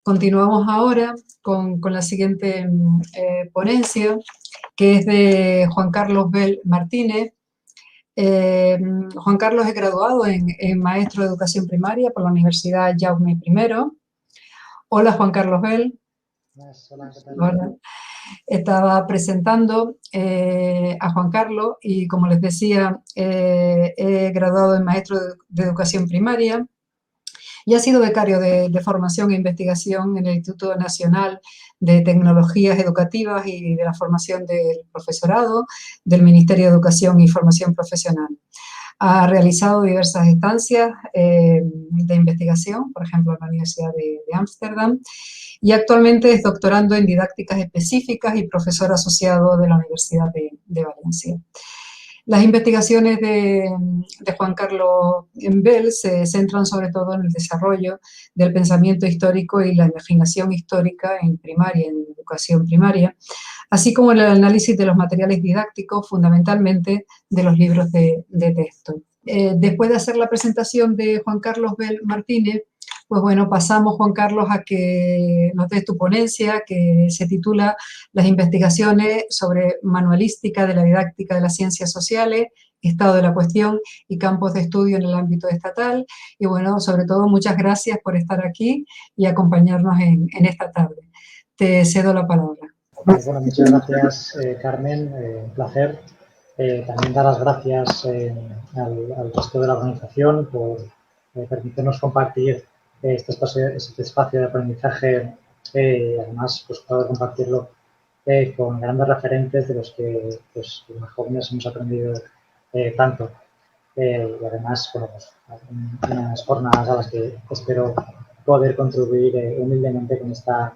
Continuamos ahora con la siguiente ponencia, que es de Juan Carlos Bel Martínez. Juan Carlos es graduado en Maestro de Educación Primaria por la Universidad Jaume I. Hola, Juan Carlos Bel. Hola, ¿qué tal? Hola. Estaba presentando a Juan Carlos y, como les decía, he graduado en Maestro de Educación Primaria y ha sido becario de formación e investigación en el Instituto Nacional de Tecnologías Educativas y de la Formación del Profesorado del Ministerio de Educación y Formación Profesional. Ha realizado diversas estancias de investigación, por ejemplo, en la Universidad de Ámsterdam, y actualmente es doctorando en didácticas específicas y profesor asociado de la Universidad de Valencia. Las investigaciones de Juan Carlos Bel se centran sobre todo en el desarrollo del pensamiento histórico y la imaginación histórica en primaria, en educación primaria, así como el análisis de los materiales didácticos, fundamentalmente de los libros de texto. Después de hacer la presentación de Juan Carlos Bel Martínez, pues bueno, pasamos, Juan Carlos, a que nos des tu ponencia, que se titula Las investigaciones sobre manualística de la didáctica de las ciencias sociales, estado de la cuestión y campos de estudio en el ámbito estatal. Y bueno, sobre todo, muchas gracias por estar aquí y acompañarnos en esta tarde. Te cedo la palabra. Bueno, muchas gracias, Carmen, un placer. También dar las gracias al resto de la organización por permitirnos compartir este espacio de aprendizaje, además pues poder compartirlo con grandes referentes de los que pues, los más jóvenes hemos aprendido tanto. Y además, bueno, pues, unas jornadas a las que espero poder contribuir humildemente con esta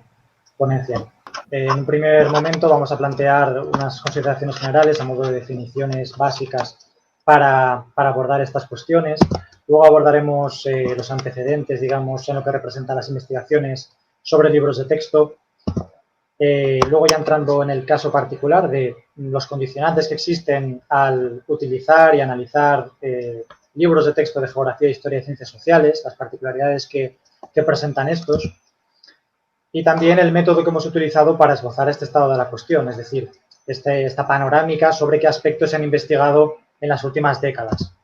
ponencia. En un primer momento vamos a plantear unas consideraciones generales a modo de definiciones básicas para abordar estas cuestiones. Luego abordaremos los antecedentes, digamos, en lo que representan las investigaciones sobre libros de texto. Luego ya entrando en el caso particular de los condicionantes que existen al utilizar y analizar libros de texto de geografía, historia y ciencias sociales, las particularidades que presentan estos. Y también el método que hemos utilizado para esbozar este estado de la cuestión, es decir, esta panorámica sobre qué aspectos se han investigado en las últimas décadas.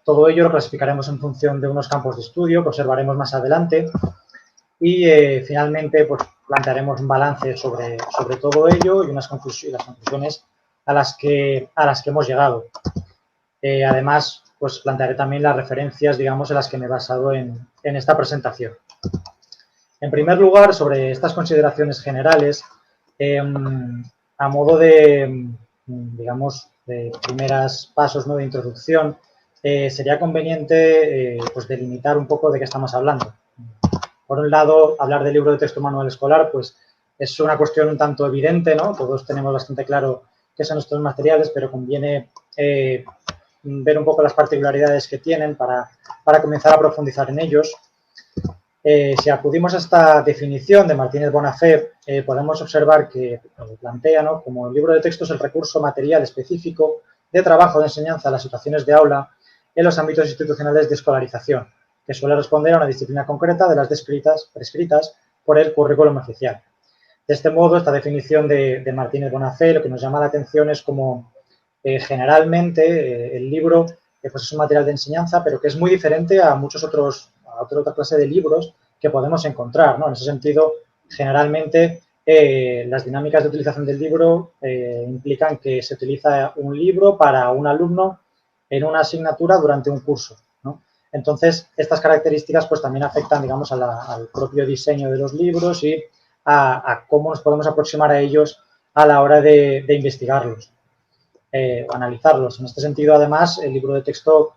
Todo ello lo clasificaremos en función de unos campos de estudio que observaremos más adelante y finalmente pues, plantearemos un balance sobre todo ello y las conclusiones a las que hemos llegado. Además, pues plantearé también las referencias, digamos, en las que me he basado en esta presentación. En primer lugar, sobre estas consideraciones generales, a modo de, digamos, de primeros pasos, ¿no?, de introducción, sería conveniente pues delimitar un poco de qué estamos hablando. Por un lado, hablar del libro de texto manual escolar, pues es una cuestión un tanto evidente, ¿no? Todos tenemos bastante claro qué son estos materiales, pero conviene ver un poco las particularidades que tienen para comenzar a profundizar en ellos. Si acudimos a esta definición de Martínez Bonafé, podemos observar que plantea, ¿no?, como el libro de texto es el recurso material específico de trabajo de enseñanza a las situaciones de aula en los ámbitos institucionales de escolarización, que suele responder a una disciplina concreta de las prescritas por el currículum oficial. De este modo, esta definición de Martínez Bonafé lo que nos llama la atención es como generalmente el libro pues es un material de enseñanza, pero que es muy diferente a muchos otros otra clase de libros que podemos encontrar, ¿no? En ese sentido, generalmente las dinámicas de utilización del libro implican que se utiliza un libro para un alumno en una asignatura durante un curso, ¿no? Entonces, estas características pues también afectan, digamos, al propio diseño de los libros y a cómo nos podemos aproximar a ellos a la hora de investigarlos o analizarlos. En este sentido, además, el libro de texto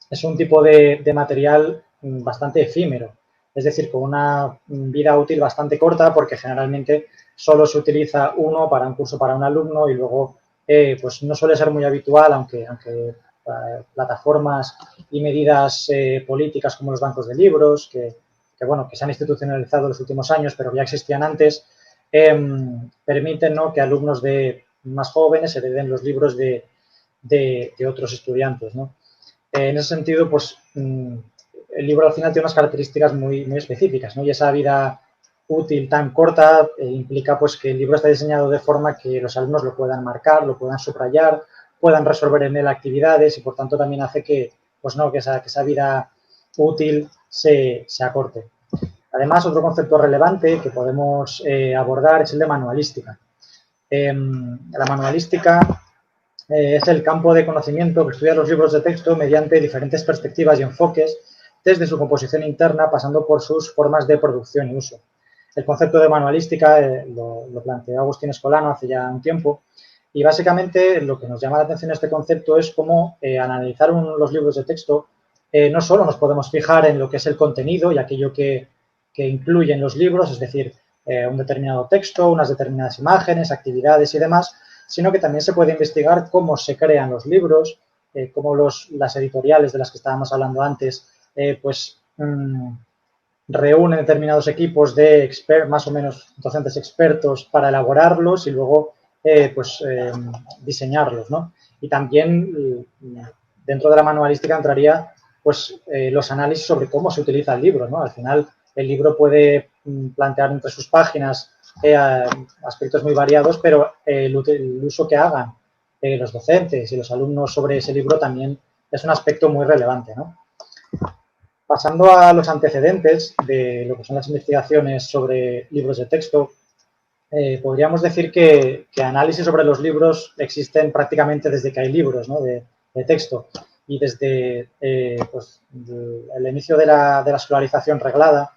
es un tipo de material bastante efímero, es decir, con una vida útil bastante corta porque generalmente solo se utiliza uno para un curso para un alumno y luego pues no suele ser muy habitual, aunque plataformas y medidas políticas como los bancos de libros, que se han institucionalizado en los últimos años, pero ya existían antes, permiten, ¿no?, que alumnos más jóvenes hereden los libros de otros estudiantes, ¿no? En ese sentido, pues el libro al final tiene unas características muy, muy específicas, ¿no? Y esa vida útil tan corta implica pues que el libro está diseñado de forma que los alumnos lo puedan marcar, lo puedan subrayar, puedan resolver en él actividades y por tanto también hace que, pues no, que esa vida útil se acorte. Además, otro concepto relevante que podemos abordar es el de manualística. La manualística es el campo de conocimiento que estudia los libros de texto mediante diferentes perspectivas y enfoques, desde su composición interna pasando por sus formas de producción y uso. El concepto de manualística lo planteó Agustín Escolano hace ya un tiempo y básicamente lo que nos llama la atención este concepto es cómo analizar los libros de texto no solo nos podemos fijar en lo que es el contenido y aquello que incluyen los libros, es decir, un determinado texto, unas determinadas imágenes, actividades y demás, sino que también se puede investigar cómo se crean los libros, cómo las editoriales de las que estábamos hablando antes, reúnen determinados equipos de más o menos docentes expertos para elaborarlos y luego diseñarlos, ¿no? Y también dentro de la manualística entraría pues los análisis sobre cómo se utiliza el libro, ¿no? Al final el libro puede plantear entre sus páginas aspectos muy variados, pero el uso que hagan los docentes y los alumnos sobre ese libro también es un aspecto muy relevante, ¿no? Pasando a los antecedentes de lo que son las investigaciones sobre libros de texto, podríamos decir que análisis sobre los libros existen prácticamente desde que hay libros, ¿no? de texto y desde el inicio de la escolarización reglada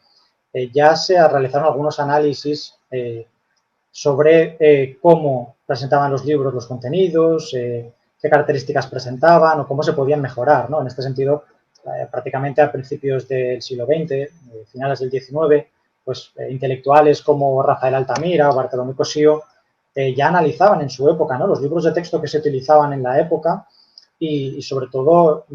ya se realizaron algunos análisis sobre cómo presentaban los libros los contenidos, qué características presentaban o cómo se podían mejorar, ¿no? En este sentido, prácticamente a principios del siglo XX, finales del XIX, pues intelectuales como Rafael Altamira o Bartolomé Cosío ya analizaban en su época, ¿no? Los libros de texto que se utilizaban en la época y sobre todo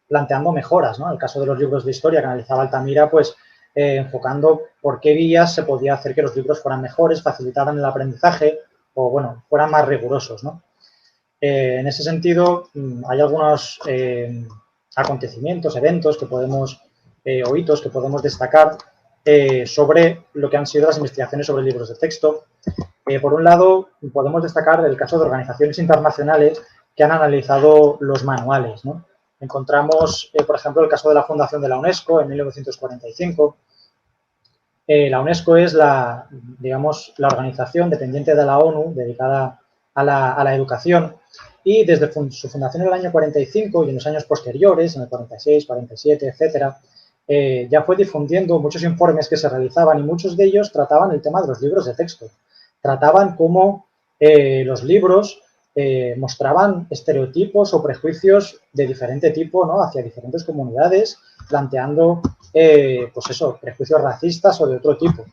planteando mejoras, ¿no? En el caso de los libros de historia que analizaba Altamira, pues enfocando por qué vías se podía hacer que los libros fueran mejores, facilitaran el aprendizaje o, bueno, fueran más rigurosos, ¿no? En ese sentido, hay algunos acontecimientos, eventos que podemos, o hitos que podemos destacar sobre lo que han sido las investigaciones sobre libros de texto. Por un lado, podemos destacar el caso de organizaciones internacionales que han analizado los manuales, ¿no? Encontramos, por ejemplo, el caso de la fundación de la UNESCO en 1945. La UNESCO es la organización dependiente de la ONU dedicada a la educación y desde su fundación en el año 45 y en los años posteriores, en el 46, 47, etcétera, ya fue difundiendo muchos informes que se realizaban y muchos de ellos trataban el tema de los libros de texto. Trataban cómo los libros mostraban estereotipos o prejuicios de diferente tipo, ¿no? Hacia diferentes comunidades, planteando, prejuicios racistas o de otro tipo.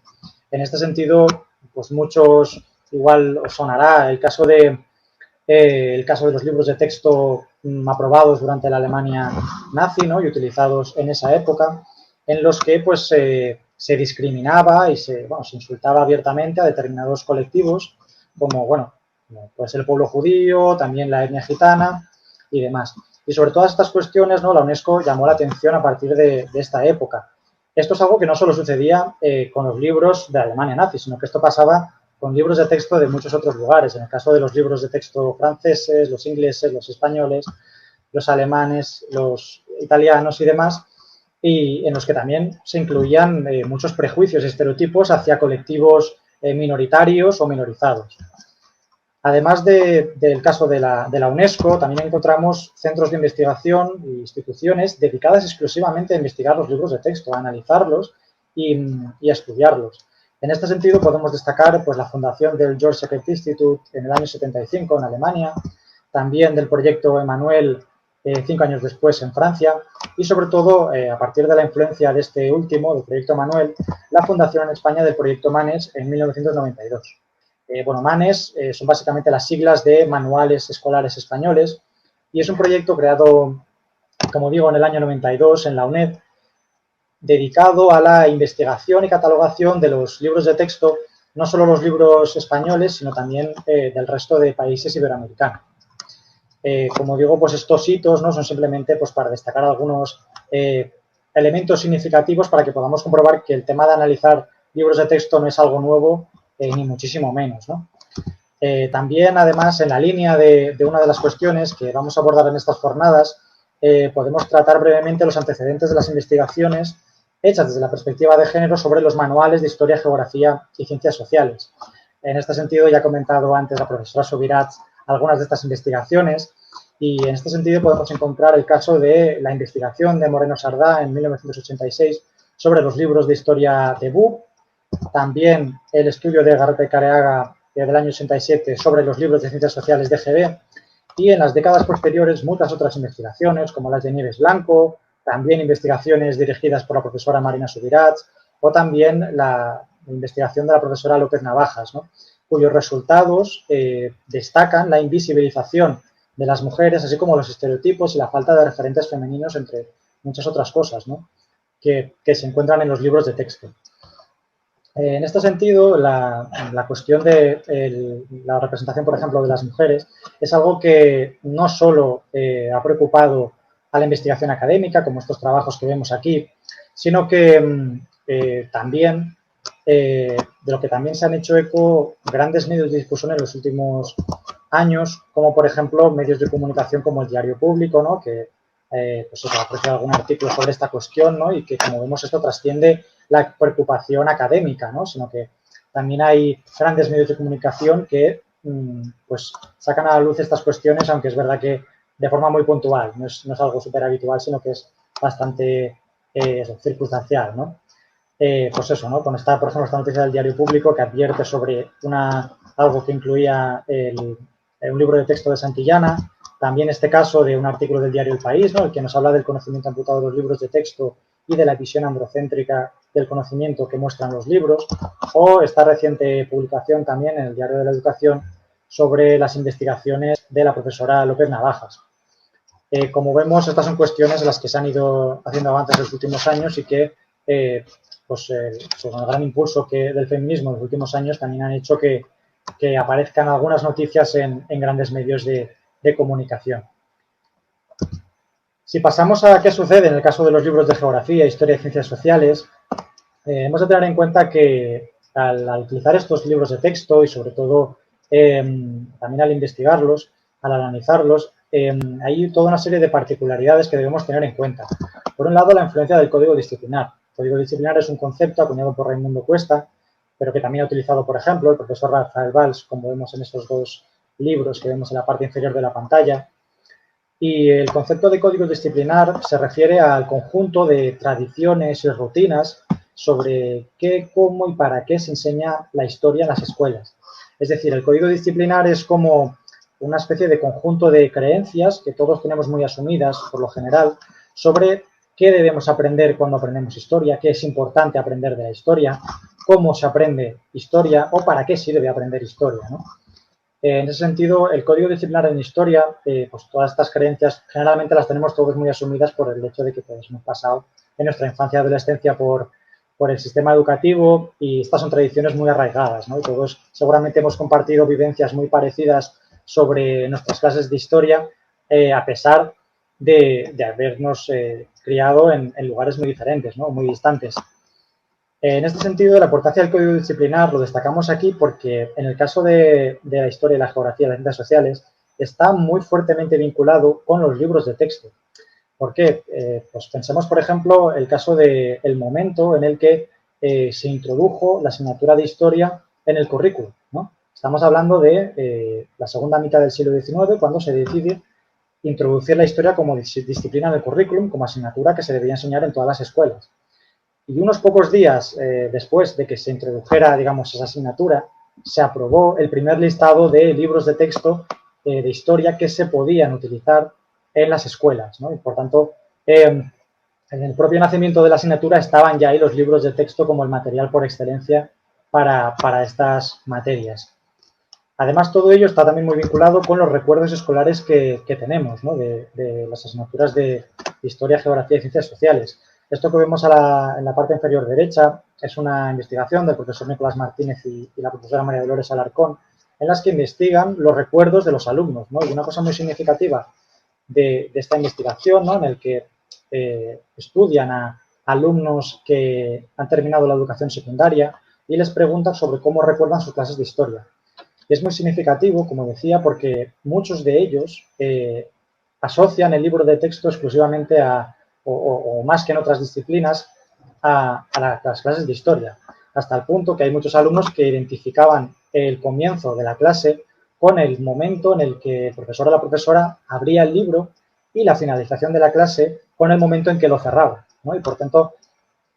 En este sentido, pues muchos, igual os sonará el caso de los libros de texto aprobados durante la Alemania nazi, ¿no? Y utilizados en esa época, en los que pues se discriminaba y se insultaba abiertamente a determinados colectivos, como puede ser el pueblo judío, también la etnia gitana y demás. Y sobre todas estas cuestiones, ¿no? La UNESCO llamó la atención a partir de esta época. Esto es algo que no solo sucedía con los libros de Alemania nazi, sino que esto pasaba con libros de texto de muchos otros lugares. En el caso de los libros de texto franceses, los ingleses, los españoles, los alemanes, los italianos y demás, y en los que también se incluían muchos prejuicios y estereotipos hacia colectivos minoritarios o minorizados. Además del caso de la UNESCO, también encontramos centros de investigación e instituciones dedicadas exclusivamente a investigar los libros de texto, a analizarlos y a estudiarlos. En este sentido, podemos destacar pues, la fundación del George Sekret Institute en el año 75 en Alemania, también del proyecto Emmanuel 5 años después en Francia y, sobre todo, a partir de la influencia de este último, del proyecto Emmanuel, la fundación en España del proyecto MANES en 1992. MANES son básicamente las siglas de Manuales Escolares Españoles y es un proyecto creado, como digo, en el año 92 en la UNED, dedicado a la investigación y catalogación de los libros de texto, no solo los libros españoles, sino también del resto de países iberoamericanos. Como digo, pues estos hitos no son simplemente pues, para destacar algunos elementos significativos para que podamos comprobar que el tema de analizar libros de texto no es algo nuevo, ni muchísimo menos, ¿no? También, además, en la línea de una de las cuestiones que vamos a abordar en estas jornadas, podemos tratar brevemente los antecedentes de las investigaciones hechas desde la perspectiva de género sobre los manuales de historia, geografía y ciencias sociales. En este sentido, ya ha comentado antes la profesora Subirats algunas de estas investigaciones y en este sentido podemos encontrar el caso de la investigación de Moreno Sardá en 1986 sobre los libros de historia de BUP, también el estudio de Garrote Careaga del año 87 sobre los libros de ciencias sociales de GB y en las décadas posteriores muchas otras investigaciones como las de Nieves Blanco, también investigaciones dirigidas por la profesora Marina Subirats o también la investigación de la profesora López Navajas, ¿no? Cuyos resultados destacan la invisibilización de las mujeres, así como los estereotipos y la falta de referentes femeninos, entre muchas otras cosas, ¿no? que se encuentran en los libros de texto. En este sentido, la cuestión de la representación, por ejemplo, de las mujeres es algo que no solo ha preocupado a la investigación académica, como estos trabajos que vemos aquí, sino que también, de lo que también se han hecho eco grandes medios de difusión en los últimos años, como por ejemplo medios de comunicación como el Diario Público, ¿no? Que pues ha ofrecido algún artículo sobre esta cuestión, ¿no? Y que, como vemos, esto trasciende la preocupación académica, ¿no? Sino que también hay grandes medios de comunicación que pues sacan a la luz estas cuestiones, aunque es verdad que de forma muy puntual, no es algo súper habitual, sino que es bastante circunstancial, ¿no? Pues eso, ¿no? Con esta, por ejemplo, esta noticia del Diario Público que advierte sobre algo que incluía un libro de texto de Santillana, también este caso de un artículo del diario El País, ¿no? El que nos habla del conocimiento amputado de los libros de texto y de la visión androcéntrica del conocimiento que muestran los libros, o esta reciente publicación también en el Diario de la Educación sobre las investigaciones de la profesora López Navajas. Como vemos, estas son cuestiones en las que se han ido haciendo avances en los últimos años y que, con el gran impulso del feminismo en los últimos años, también han hecho que aparezcan algunas noticias en grandes medios de comunicación. Si pasamos a qué sucede en el caso de los libros de geografía, historia y ciencias sociales, hemos de tener en cuenta que al utilizar estos libros de texto y sobre todo también al investigarlos, al analizarlos, hay toda una serie de particularidades que debemos tener en cuenta. Por un lado, la influencia del código disciplinar. El código disciplinar es un concepto acuñado por Raimundo Cuesta, pero que también ha utilizado, por ejemplo, el profesor Rafael Valls, como vemos en estos dos libros que vemos en la parte inferior de la pantalla. Y el concepto de código disciplinar se refiere al conjunto de tradiciones y rutinas sobre qué, cómo y para qué se enseña la historia en las escuelas. Es decir, el código disciplinar es como una especie de conjunto de creencias que todos tenemos muy asumidas, por lo general, sobre qué debemos aprender cuando aprendemos historia, qué es importante aprender de la historia, cómo se aprende historia o para qué sirve aprender historia, ¿no? En ese sentido, el código disciplinar en historia, pues todas estas creencias generalmente las tenemos todos muy asumidas por el hecho de que pues, hemos pasado en nuestra infancia y adolescencia por el sistema educativo y estas son tradiciones muy arraigadas, ¿no? Y todos seguramente hemos compartido vivencias muy parecidas sobre nuestras clases de historia, a pesar de habernos criado en lugares muy diferentes, ¿no? Muy distantes. En este sentido, la importancia del código disciplinar lo destacamos aquí porque en el caso de la historia y la geografía de las ciencias sociales está muy fuertemente vinculado con los libros de texto. ¿Por qué? Pues pensemos, por ejemplo, el caso del momento en el que se introdujo la asignatura de historia en el currículum, ¿no? Estamos hablando de la segunda mitad del siglo XIX, cuando se decide introducir la historia como disciplina en el currículum, como asignatura que se debía enseñar en todas las escuelas. Y unos pocos días después de que se introdujera, digamos, esa asignatura, se aprobó el primer listado de libros de texto de historia que se podían utilizar en las escuelas, ¿no? Y por tanto, en el propio nacimiento de la asignatura estaban ya ahí los libros de texto como el material por excelencia para estas materias. Además, todo ello está también muy vinculado con los recuerdos escolares que tenemos, ¿no? de las asignaturas de historia, geografía y ciencias sociales. Esto que vemos en la parte inferior derecha es una investigación del profesor Nicolás Martínez y la profesora María Dolores Alarcón, en las que investigan los recuerdos de los alumnos, ¿no? Y una cosa muy significativa de esta investigación, ¿no? En el que estudian a alumnos que han terminado la educación secundaria y les preguntan sobre cómo recuerdan sus clases de historia. Es muy significativo, como decía, porque muchos de ellos asocian el libro de texto exclusivamente o más que en otras disciplinas, a las clases de historia, hasta el punto que hay muchos alumnos que identificaban el comienzo de la clase con el momento en el que el profesor o la profesora abría el libro y la finalización de la clase con el momento en que lo cerraba, ¿no? Y por tanto,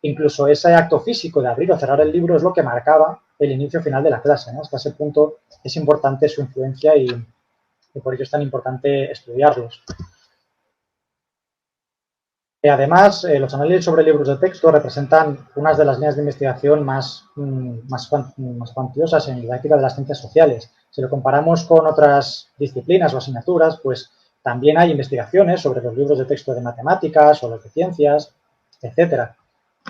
incluso ese acto físico de abrir o cerrar el libro es lo que marcaba el inicio final de la clase, ¿no? Hasta ese punto es importante su influencia y por ello es tan importante estudiarlos. Además, los análisis sobre libros de texto representan unas de las líneas de investigación más cuantiosas en la didáctica de las ciencias sociales. Si lo comparamos con otras disciplinas o asignaturas, pues también hay investigaciones sobre los libros de texto de matemáticas o los de ciencias, etcétera.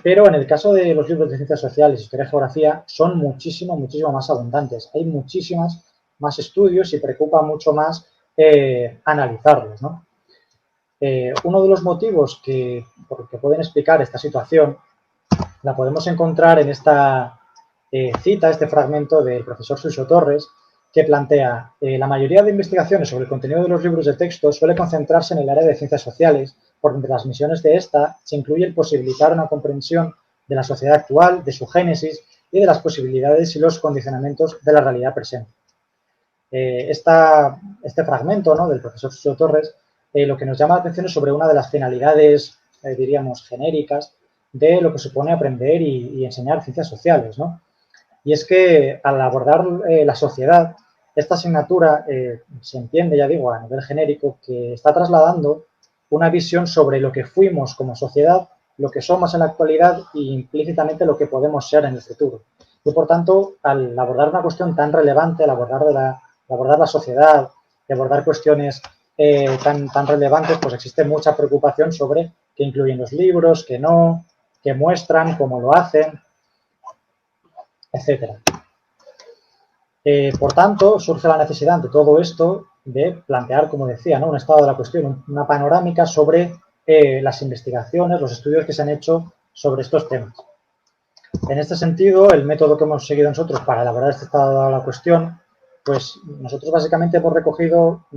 Pero en el caso de los libros de ciencias sociales, historia y geografía, son muchísimo más abundantes. Hay muchísimas más estudios y preocupa mucho más analizarlos, ¿no? Uno de los motivos que pueden explicar esta situación la podemos encontrar en esta cita, este fragmento del profesor Suso Torres, que plantea la mayoría de investigaciones sobre el contenido de los libros de texto suele concentrarse en el área de ciencias sociales, por entre las misiones de esta se incluye el posibilitar una comprensión de la sociedad actual, de su génesis y de las posibilidades y los condicionamientos de la realidad presente. Este fragmento, ¿no?, del profesor Suso Torres lo que nos llama la atención es sobre una de las finalidades, diríamos, genéricas de lo que supone aprender y enseñar ciencias sociales, ¿no? Y es que al abordar la sociedad, esta asignatura se entiende, ya digo, a nivel genérico, que está trasladando una visión sobre lo que fuimos como sociedad, lo que somos en la actualidad e implícitamente lo que podemos ser en el futuro. Y por tanto, al abordar una cuestión tan relevante, al abordar la sociedad, y abordar cuestiones tan relevantes, pues existe mucha preocupación sobre qué incluyen los libros, qué no, qué muestran, cómo lo hacen, etcétera. Por tanto, surge la necesidad de todo esto de plantear, como decía, ¿no?, un estado de la cuestión, una panorámica sobre las investigaciones, los estudios que se han hecho sobre estos temas. En este sentido, el método que hemos seguido nosotros para elaborar este estado de la cuestión, pues nosotros básicamente hemos recogido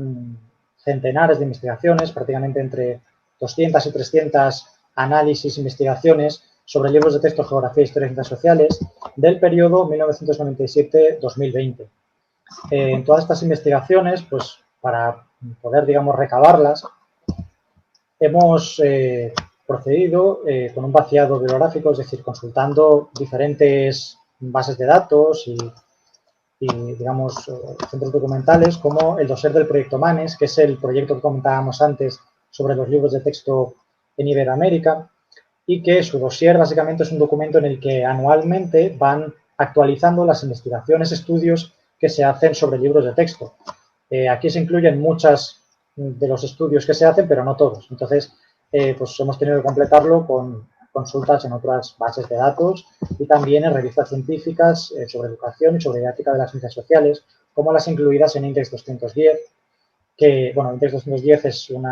centenares de investigaciones, prácticamente entre 200 y 300 análisis, investigaciones sobre libros de texto, geografía, historia y ciencias sociales del periodo 1997-2020. En todas estas investigaciones, pues para poder, digamos, recabarlas, hemos procedido con un vaciado bibliográfico, es decir, consultando diferentes bases de datos y digamos, centros documentales, como el dossier del proyecto MANES, que es el proyecto que comentábamos antes sobre los libros de texto en Iberoamérica, y que su dossier básicamente es un documento en el que anualmente van actualizando las investigaciones, estudios que se hacen sobre libros de texto. Aquí se incluyen muchos de los estudios que se hacen, pero no todos. Entonces, pues hemos tenido que completarlo con consultas en otras bases de datos y también en revistas científicas sobre educación y sobre didáctica de las ciencias sociales, como las incluidas en Index 210, que, bueno, Index 210 es un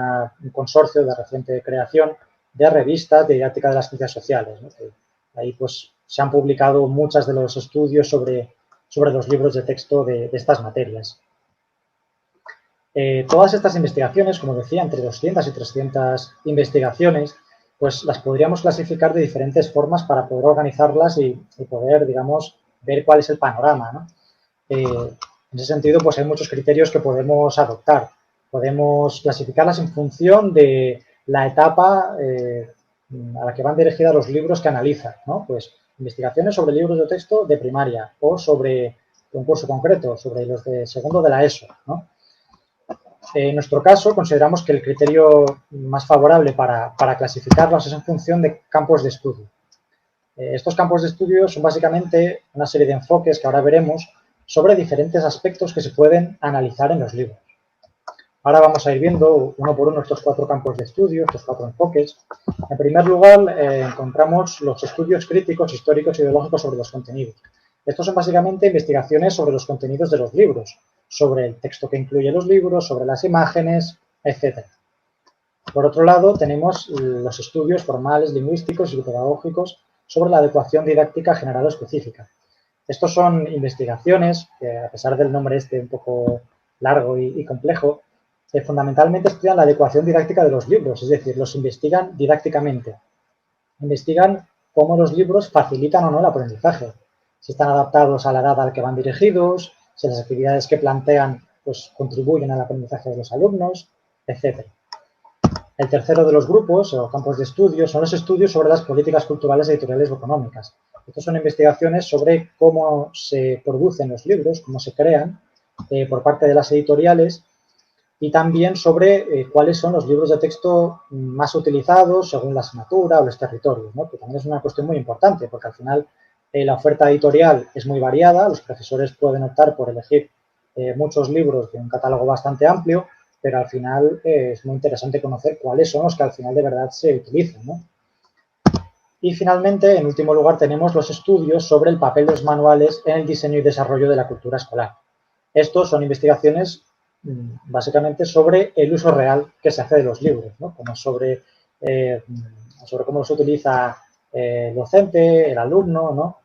consorcio de reciente creación de revistas de didáctica de las ciencias sociales, ¿no? Ahí pues se han publicado muchos de los estudios sobre los libros de texto de estas materias. Todas estas investigaciones, como decía, entre 200 y 300 investigaciones, pues las podríamos clasificar de diferentes formas para poder organizarlas y poder, digamos, ver cuál es el panorama, ¿no? En ese sentido, pues hay muchos criterios que podemos adoptar. Podemos clasificarlas en función de la etapa a la que van dirigidas los libros que analizan, ¿no? Pues investigaciones sobre libros de texto de primaria o sobre un curso concreto, sobre los de segundo de la ESO, ¿no? En nuestro caso, consideramos que el criterio más favorable para clasificarlas es en función de campos de estudio. Estos campos de estudio son básicamente una serie de enfoques que ahora veremos sobre diferentes aspectos que se pueden analizar en los libros. Ahora vamos a ir viendo uno por uno estos 4 campos de estudio, estos 4 enfoques. En primer lugar, encontramos los estudios críticos, históricos y ideológicos sobre los contenidos. Estos son básicamente investigaciones sobre los contenidos de los libros, sobre el texto que incluye los libros, sobre las imágenes, etc. Por otro lado, tenemos los estudios formales, lingüísticos y pedagógicos sobre la adecuación didáctica general o específica. Estos son investigaciones que, a pesar del nombre un poco largo y complejo, fundamentalmente estudian la adecuación didáctica de los libros, es decir, los investigan didácticamente. Investigan cómo los libros facilitan o no el aprendizaje, si están adaptados a la edad a la que van dirigidos, si las actividades que plantean pues, contribuyen al aprendizaje de los alumnos, etc. El tercero de los grupos o campos de estudio son los estudios sobre las políticas culturales, editoriales o económicas. Estas son investigaciones sobre cómo se producen los libros, cómo se crean por parte de las editoriales y también sobre cuáles son los libros de texto más utilizados según la asignatura o los territorios, ¿no? Que también es una cuestión muy importante porque al final la oferta editorial es muy variada, los profesores pueden optar por elegir muchos libros de un catálogo bastante amplio, pero al final es muy interesante conocer cuáles son los que al final de verdad se utilizan, ¿no? Y finalmente, en último lugar, tenemos los estudios sobre el papel de los manuales en el diseño y desarrollo de la cultura escolar. Estos son investigaciones básicamente sobre el uso real que se hace de los libros, ¿no? Como sobre cómo los utiliza el docente, el alumno, ¿no?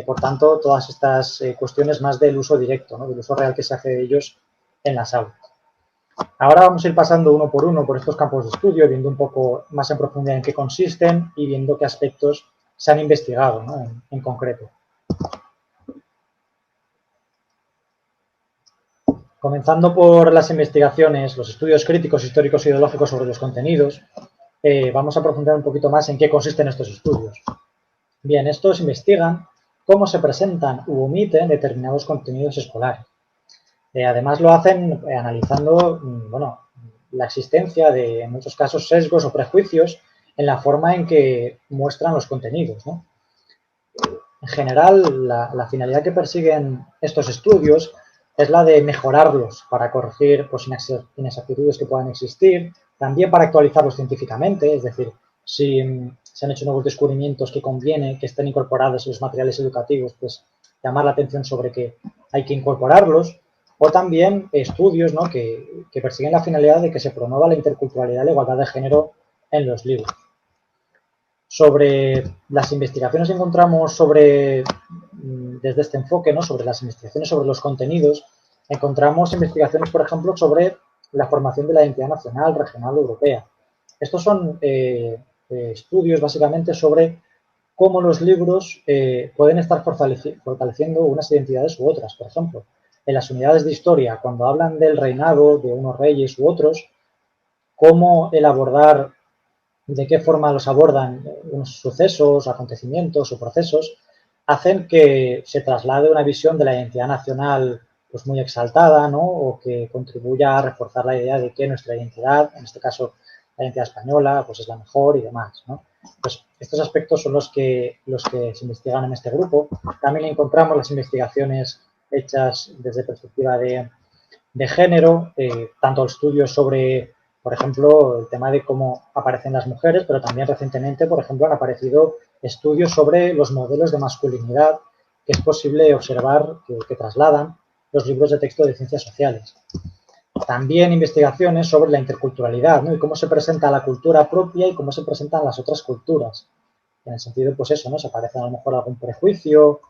Por tanto, todas estas cuestiones más del uso directo, ¿no? Del uso real que se hace de ellos en las aulas. Ahora vamos a ir pasando uno por estos campos de estudio, viendo un poco más en profundidad en qué consisten y viendo qué aspectos se han investigado, ¿no? en concreto. Comenzando por las investigaciones, los estudios críticos, históricos y ideológicos sobre los contenidos, vamos a profundizar un poquito más en qué consisten estos estudios. Bien, estos investigan cómo se presentan u omiten determinados contenidos escolares. Además lo hacen analizando, bueno, la existencia de, en muchos casos, sesgos o prejuicios en la forma en que muestran los contenidos, ¿no? En general, la finalidad que persiguen estos estudios es la de mejorarlos para corregir pues, inexactitudes que puedan existir, también para actualizarlos científicamente, es decir, si se han hecho nuevos descubrimientos que conviene que estén incorporados en los materiales educativos, pues llamar la atención sobre que hay que incorporarlos, o también estudios, ¿no? que persiguen la finalidad de que se promueva la interculturalidad y la igualdad de género en los libros. Sobre las investigaciones que encontramos desde este enfoque, ¿no? Sobre las investigaciones sobre los contenidos, encontramos investigaciones, por ejemplo, sobre la formación de la identidad nacional, regional o europea. Estos son estudios básicamente sobre cómo los libros pueden estar fortaleciendo unas identidades u otras. Por ejemplo, en las unidades de historia, cuando hablan del reinado de unos reyes u otros, cómo el abordar, de qué forma los abordan unos sucesos, acontecimientos o procesos, hacen que se traslade una visión de la identidad nacional pues muy exaltada, ¿no? O que contribuya a reforzar la idea de que nuestra identidad, en este caso la identidad española, pues es la mejor y demás, ¿no? Pues estos aspectos son los que se investigan en este grupo. También encontramos las investigaciones hechas desde perspectiva de género, tanto estudios sobre, por ejemplo, el tema de cómo aparecen las mujeres, pero también recientemente, por ejemplo, han aparecido estudios sobre los modelos de masculinidad que es posible observar que trasladan los libros de texto de ciencias sociales. También investigaciones sobre la interculturalidad, ¿no? Y cómo se presenta la cultura propia y cómo se presentan las otras culturas. En el sentido, pues eso, ¿no? Se aparece a lo mejor algún prejuicio,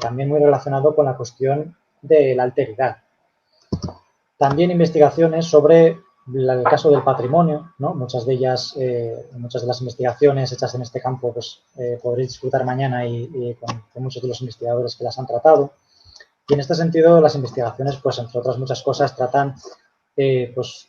también muy relacionado con la cuestión de la alteridad. También investigaciones sobre el caso del patrimonio, ¿no? Muchas de ellas, muchas de las investigaciones hechas en este campo, pues podréis disfrutar mañana y con muchos de los investigadores que las han tratado. Y en este sentido, las investigaciones, pues entre otras muchas cosas, tratan, pues,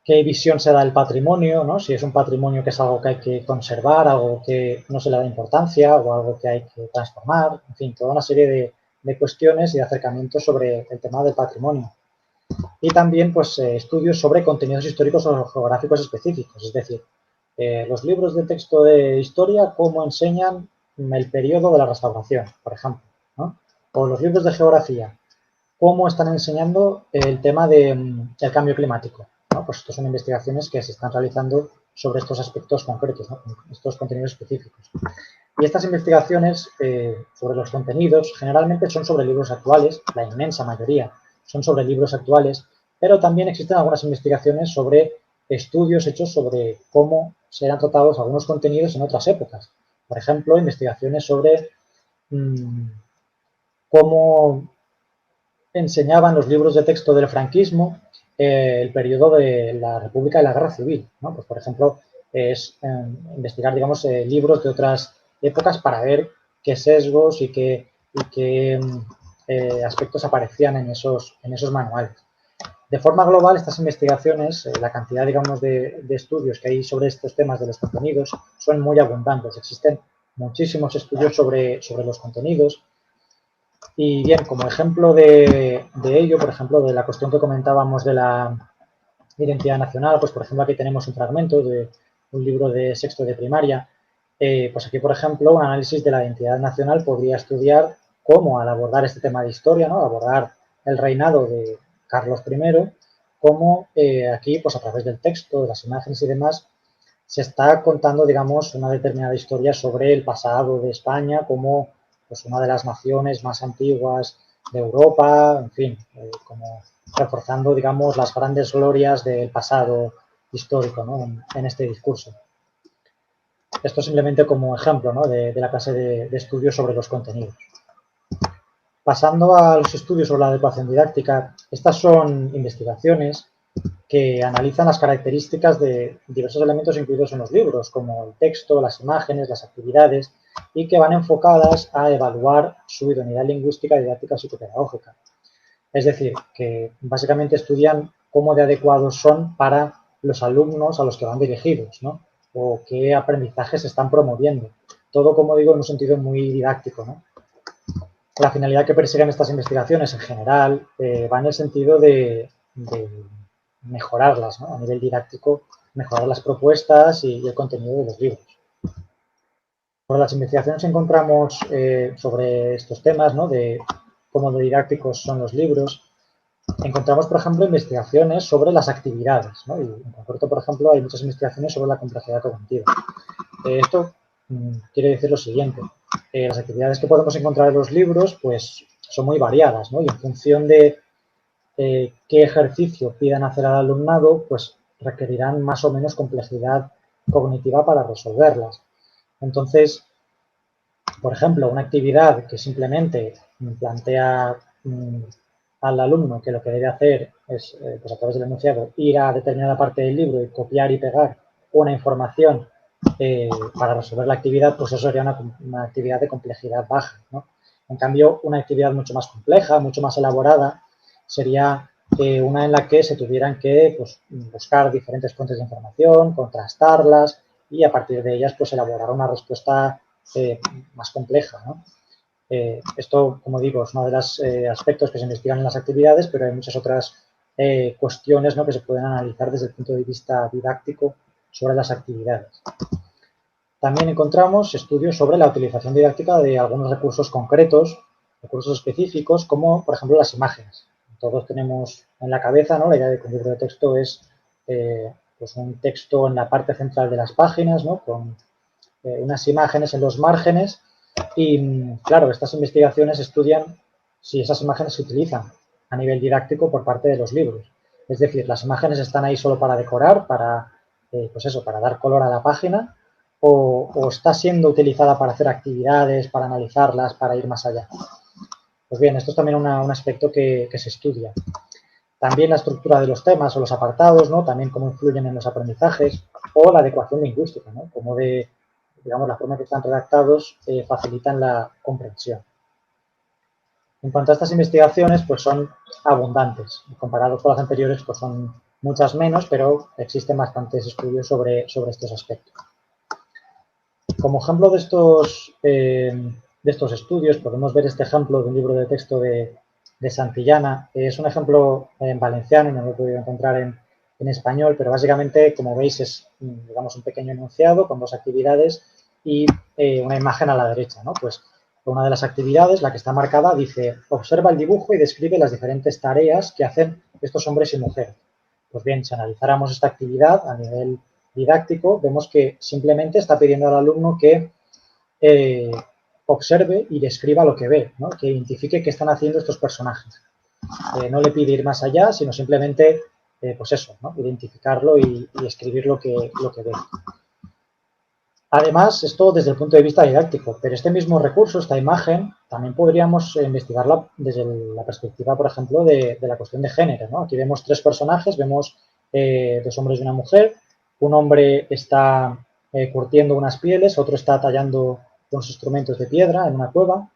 qué visión se da del patrimonio, ¿no? Si es un patrimonio que es algo que hay que conservar, algo que no se le da importancia o algo que hay que transformar, en fin, toda una serie de cuestiones y de acercamientos sobre el tema del patrimonio. Y también, pues, estudios sobre contenidos históricos o geográficos específicos, es decir, los libros de texto de historia, cómo enseñan el periodo de la restauración, por ejemplo, ¿no? O los libros de geografía, cómo están enseñando el tema del cambio climático, ¿no? Pues estas son investigaciones que se están realizando sobre estos aspectos concretos, ¿no? Estos contenidos específicos. Y estas investigaciones sobre los contenidos generalmente son sobre libros actuales, la inmensa mayoría son sobre libros actuales, pero también existen algunas investigaciones sobre estudios hechos sobre cómo se eran tratados algunos contenidos en otras épocas. Por ejemplo, investigaciones sobre cómo enseñaban los libros de texto del franquismo el periodo de la República y la Guerra Civil, ¿no? Pues, por ejemplo, es investigar, digamos, libros de otras épocas para ver qué sesgos y qué aspectos aparecían en esos manuales. De forma global, estas investigaciones, la cantidad, digamos, de estudios que hay sobre estos temas de los contenidos son muy abundantes. Existen muchísimos estudios sobre los contenidos. Y bien, como ejemplo de ello, por ejemplo, de la cuestión que comentábamos de la identidad nacional, pues por ejemplo aquí tenemos un fragmento de un libro de sexto de primaria. Pues aquí, por ejemplo, un análisis de la identidad nacional podría estudiar cómo al abordar este tema de historia, ¿no? Abordar el reinado de Carlos I, cómo aquí, pues a través del texto, de las imágenes y demás, se está contando, digamos, una determinada historia sobre el pasado de España como pues, una de las naciones más antiguas de Europa, en fin, como reforzando, digamos, las grandes glorias del pasado histórico, ¿no? en este discurso. Esto simplemente como ejemplo, ¿no? de la clase de estudios sobre los contenidos. Pasando a los estudios sobre la adecuación didáctica, estas son investigaciones que analizan las características de diversos elementos incluidos en los libros, como el texto, las imágenes, las actividades, y que van enfocadas a evaluar su idoneidad lingüística, didáctica o psicopedagógica. Es decir, que básicamente estudian cómo de adecuados son para los alumnos a los que van dirigidos, ¿no? O qué aprendizajes se están promoviendo. Todo, como digo, en un sentido muy didáctico, ¿no? La finalidad que persiguen estas investigaciones en general va en el sentido de mejorarlas, ¿no? A nivel didáctico, mejorar las propuestas y el contenido de los libros. Por las investigaciones que encontramos sobre estos temas, ¿no? De cómo de didácticos son los libros, encontramos, por ejemplo, investigaciones sobre las actividades, ¿no? Y en concreto, por ejemplo, hay muchas investigaciones sobre la complejidad cognitiva. Esto quiere decir lo siguiente. Las actividades que podemos encontrar en los libros, pues, son muy variadas, ¿no? Y en función de qué ejercicio pidan hacer al alumnado, pues requerirán más o menos complejidad cognitiva para resolverlas. Entonces, por ejemplo, una actividad que simplemente plantea al alumno que lo que debe hacer es, pues a través del enunciado, ir a determinada parte del libro y copiar y pegar una información para resolver la actividad, pues eso sería una actividad de complejidad baja, ¿no? En cambio, una actividad mucho más compleja, mucho más elaborada, sería una en la que se tuvieran que pues, buscar diferentes fuentes de información, contrastarlas y a partir de ellas pues elaborar una respuesta más compleja, ¿no? Esto, como digo, es uno de los aspectos que se investigan en las actividades, pero hay muchas otras cuestiones, ¿no? Que se pueden analizar desde el punto de vista didáctico sobre las actividades. También encontramos estudios sobre la utilización didáctica de algunos recursos concretos, recursos específicos, como por ejemplo las imágenes. Todos tenemos en la cabeza, ¿no? La idea de que un libro de texto es pues un texto en la parte central de las páginas, ¿no? Con unas imágenes en los márgenes y, claro, estas investigaciones estudian si esas imágenes se utilizan a nivel didáctico por parte de los libros. Es decir, las imágenes están ahí solo para decorar, para, pues eso, para dar color a la página, o está siendo utilizada para hacer actividades, para analizarlas, para ir más allá. Pues bien, esto es también un aspecto que se estudia. También la estructura de los temas o los apartados, ¿no? También cómo influyen en los aprendizajes o la adecuación lingüística, ¿no? Como digamos, la forma que están redactados facilitan la comprensión. En cuanto a estas investigaciones, pues son abundantes. Comparados con las anteriores, pues son muchas menos, pero existen bastantes estudios sobre estos aspectos. Como ejemplo de estos estudios, podemos ver este ejemplo de un libro de texto de Santillana. Es un ejemplo en valenciano, no lo he podido encontrar en español, pero básicamente, como veis, es, digamos, un pequeño enunciado con dos actividades y una imagen a la derecha, ¿no? Pues una de las actividades, la que está marcada, dice, observa el dibujo y describe las diferentes tareas que hacen estos hombres y mujeres. Pues bien, si analizáramos esta actividad a nivel didáctico, vemos que simplemente está pidiendo al alumno que observe y describa lo que ve, ¿no? Que identifique qué están haciendo estos personajes. No le pide ir más allá, sino simplemente pues eso, ¿no? Identificarlo y escribir lo que ve. Además, esto desde el punto de vista didáctico, pero este mismo recurso, esta imagen, también podríamos investigarla desde la perspectiva, por ejemplo, de la cuestión de género, ¿no? Aquí vemos tres personajes, vemos dos hombres y una mujer. Un hombre está curtiendo unas pieles, otro está tallando unos instrumentos de piedra en una cueva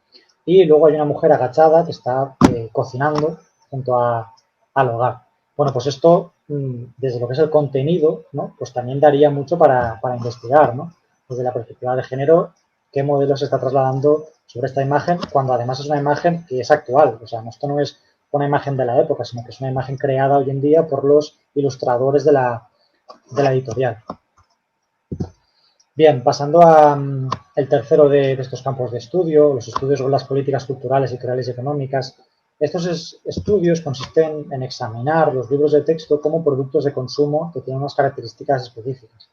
y luego hay una mujer agachada que está cocinando junto al hogar. Bueno, pues esto, desde lo que es el contenido, ¿no? Pues también daría mucho para investigar, ¿no? Desde la perspectiva de género, qué modelo se está trasladando sobre esta imagen, cuando además es una imagen que es actual. O sea, esto no es una imagen de la época, sino que es una imagen creada hoy en día por los ilustradores de la editorial. Bien, pasando al tercero de estos campos de estudio, los estudios sobre las políticas culturales, culturales y económicas. Estos estudios consisten en examinar los libros de texto como productos de consumo que tienen unas características específicas.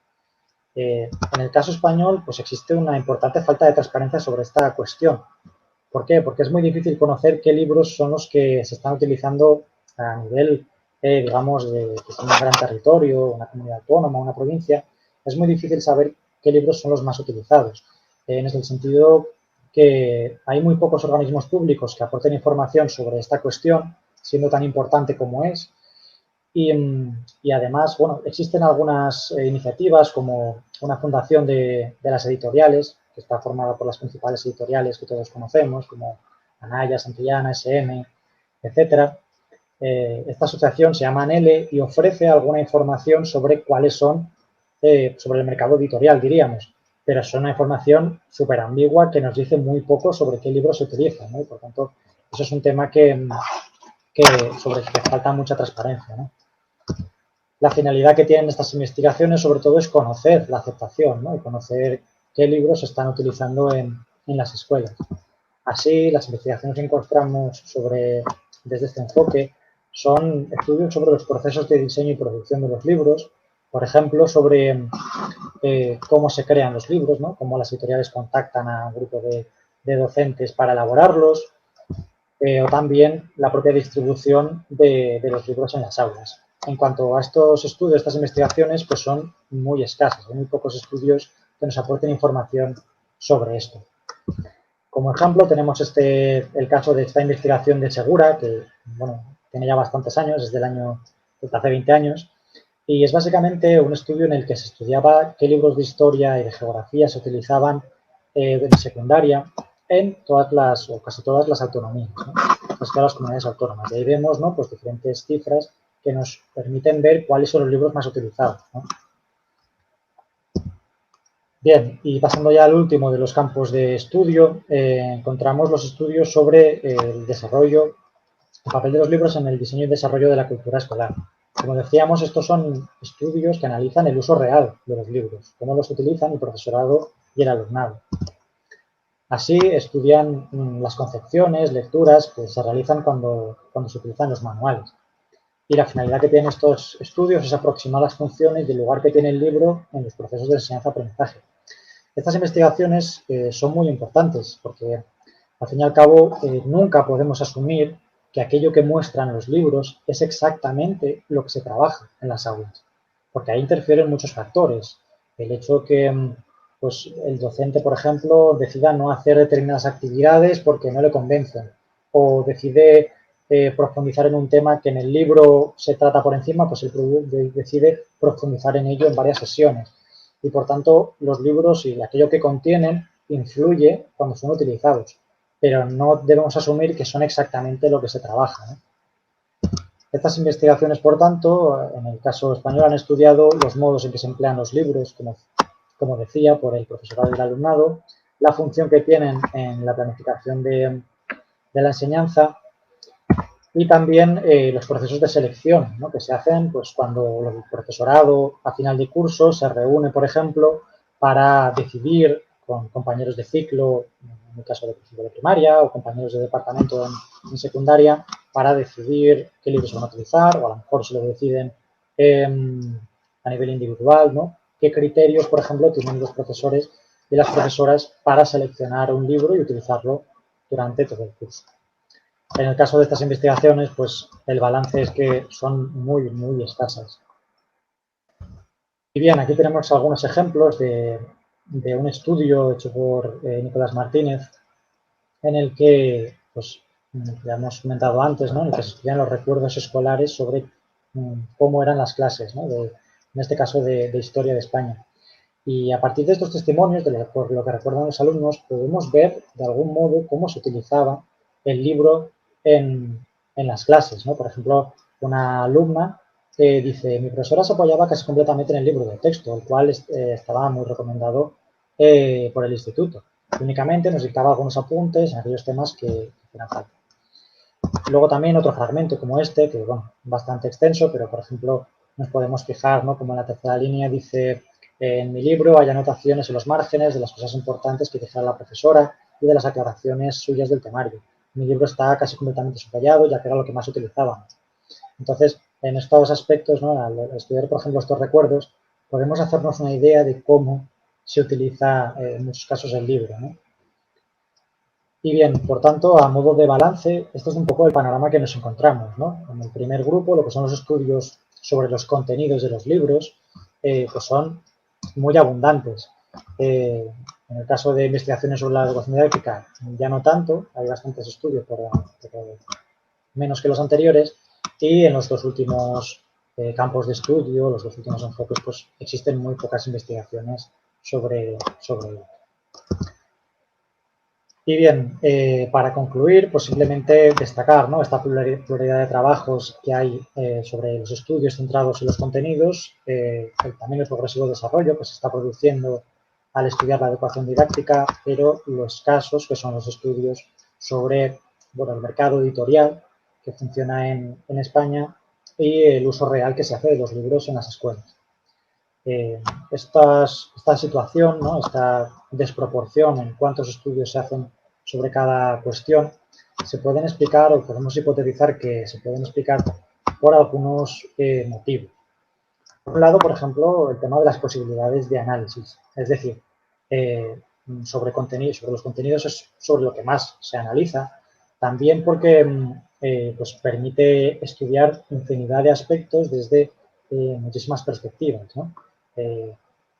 En el caso español, pues existe una importante falta de transparencia sobre esta cuestión. ¿Por qué? Porque es muy difícil conocer qué libros son los que se están utilizando a nivel, digamos, de un gran territorio, una comunidad autónoma, una provincia. Es muy difícil saber qué libros son los más utilizados. En el sentido que hay muy pocos organismos públicos que aporten información sobre esta cuestión, siendo tan importante como es. Y además, bueno, existen algunas iniciativas como una fundación de las editoriales, que está formada por las principales editoriales que todos conocemos, como Anaya, Santillana, SM, etcétera. Esta asociación se llama ANELE y ofrece alguna información sobre cuáles son, sobre el mercado editorial, diríamos, pero es una información súper ambigua que nos dice muy poco sobre qué libros se utilizan, ¿no? Y por tanto, eso es un tema sobre el que falta mucha transparencia, ¿no? La finalidad que tienen estas investigaciones, sobre todo, es conocer la aceptación, ¿no? Y conocer qué libros se están utilizando en las escuelas. Así, las investigaciones que encontramos desde este enfoque son estudios sobre los procesos de diseño y producción de los libros, por ejemplo, sobre cómo se crean los libros, ¿no? Cómo las editoriales contactan a un grupo de docentes para elaborarlos, o también la propia distribución de los libros en las aulas. En cuanto a estos estudios, estas investigaciones, pues son muy escasas. Hay muy pocos estudios que nos aporten información sobre esto. Como ejemplo, tenemos el caso de esta investigación de Segura, que, bueno, tiene ya bastantes años, desde hace 20 años, y es básicamente un estudio en el que se estudiaba qué libros de historia y de geografía se utilizaban en secundaria en todas o casi todas las autonomías, ¿no? Casi todas las comunidades autónomas. Y ahí vemos, ¿no? Pues diferentes cifras que nos permiten ver cuáles son los libros más utilizados, ¿no? Bien, y pasando ya al último de los campos de estudio, encontramos los estudios sobre el papel de los libros en el diseño y desarrollo de la cultura escolar. Como decíamos, estos son estudios que analizan el uso real de los libros, cómo los utilizan el profesorado y el alumnado. Así estudian las concepciones, lecturas que se realizan cuando se utilizan los manuales. Y la finalidad que tienen estos estudios es aproximar las funciones y el lugar que tiene el libro en los procesos de enseñanza-aprendizaje. Estas investigaciones son muy importantes porque, al fin y al cabo, nunca podemos asumir que aquello que muestran los libros es exactamente lo que se trabaja en las aulas, porque ahí interfieren muchos factores. El hecho que pues, el docente, por ejemplo, decida no hacer determinadas actividades porque no le convencen, o decide profundizar en un tema que en el libro se trata por encima, pues él decide profundizar en ello en varias sesiones. Y, por tanto, los libros y aquello que contienen influye cuando son utilizados, pero no debemos asumir que son exactamente lo que se trabaja, ¿no? Estas investigaciones, por tanto, en el caso español han estudiado los modos en que se emplean los libros, como decía, por el profesorado y el alumnado, la función que tienen en la planificación de la enseñanza y también los procesos de selección, ¿no? Que se hacen pues, cuando el profesorado a final de curso se reúne, por ejemplo, para decidir con compañeros de ciclo, en el caso de primaria, o compañeros de departamento en secundaria, para decidir qué libros se van a utilizar, o a lo mejor se lo deciden a nivel individual, ¿no? Qué criterios, por ejemplo, tienen los profesores y las profesoras para seleccionar un libro y utilizarlo durante todo el curso. En el caso de estas investigaciones, pues el balance es que son muy, muy escasas. Y bien, aquí tenemos algunos ejemplos de un estudio hecho por Nicolás Martínez, en el que, pues, ya hemos comentado antes, ¿no? En el que se estudian los recuerdos escolares sobre cómo eran las clases, ¿no? En este caso de Historia de España. Y a partir de estos testimonios, por lo que recuerdan los alumnos, podemos ver de algún modo cómo se utilizaba el libro en las clases, ¿no? Por ejemplo, una alumna dice, mi profesora se apoyaba casi completamente en el libro de texto, el cual estaba muy recomendado por el instituto. Únicamente nos dictaba algunos apuntes en aquellos temas que hacían falta. Luego también otro fragmento como este, que bueno, bastante extenso, pero por ejemplo nos podemos fijar, ¿no? Como en la tercera línea dice, en mi libro hay anotaciones en los márgenes de las cosas importantes que dijera la profesora y de las aclaraciones suyas del temario. Mi libro está casi completamente subrayado, ya que era lo que más utilizábamos. Entonces, en estos aspectos, ¿no? Al estudiar, por ejemplo, estos recuerdos, podemos hacernos una idea de cómo se utiliza en muchos casos el libro, ¿no? Y bien, por tanto, a modo de balance, este es un poco el panorama que nos encontramos, ¿no? En el primer grupo, lo que son los estudios sobre los contenidos de los libros, pues son muy abundantes. En el caso de investigaciones sobre la educación didáctica, ya no tanto, hay bastantes estudios, pero menos que los anteriores, y en los dos últimos campos de estudio, los dos últimos enfoques, pues existen muy pocas investigaciones sobre ello. Y bien, para concluir, pues simplemente destacar, ¿no? Esta pluralidad de trabajos que hay sobre los estudios centrados en los contenidos, también el progresivo desarrollo que se está produciendo al estudiar la educación didáctica, pero los casos que son los estudios sobre, bueno, el mercado editorial que funciona en España y el uso real que se hace de los libros en las escuelas. Esta situación, ¿no? Esta desproporción en cuántos estudios se hacen sobre cada cuestión, se pueden explicar o podemos hipotetizar que se pueden explicar por algunos motivos. Por un lado, por ejemplo, el tema de las posibilidades de análisis, es decir, sobre los contenidos es sobre lo que más se analiza, también porque pues permite estudiar infinidad de aspectos desde muchísimas perspectivas, ¿no?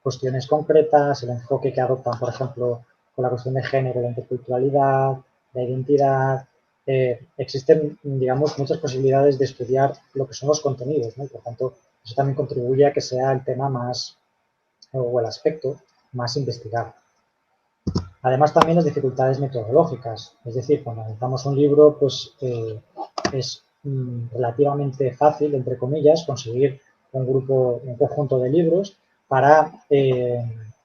Cuestiones concretas, el enfoque que adoptan, por ejemplo, con la cuestión de género, la interculturalidad, la identidad. Existen, digamos, muchas posibilidades de estudiar lo que son los contenidos, ¿no? Y por tanto, eso también contribuye a que sea el tema más, o el aspecto más investigado. Además, también las dificultades metodológicas, es decir, cuando analizamos un libro, pues es relativamente fácil, entre comillas, conseguir un conjunto de libros para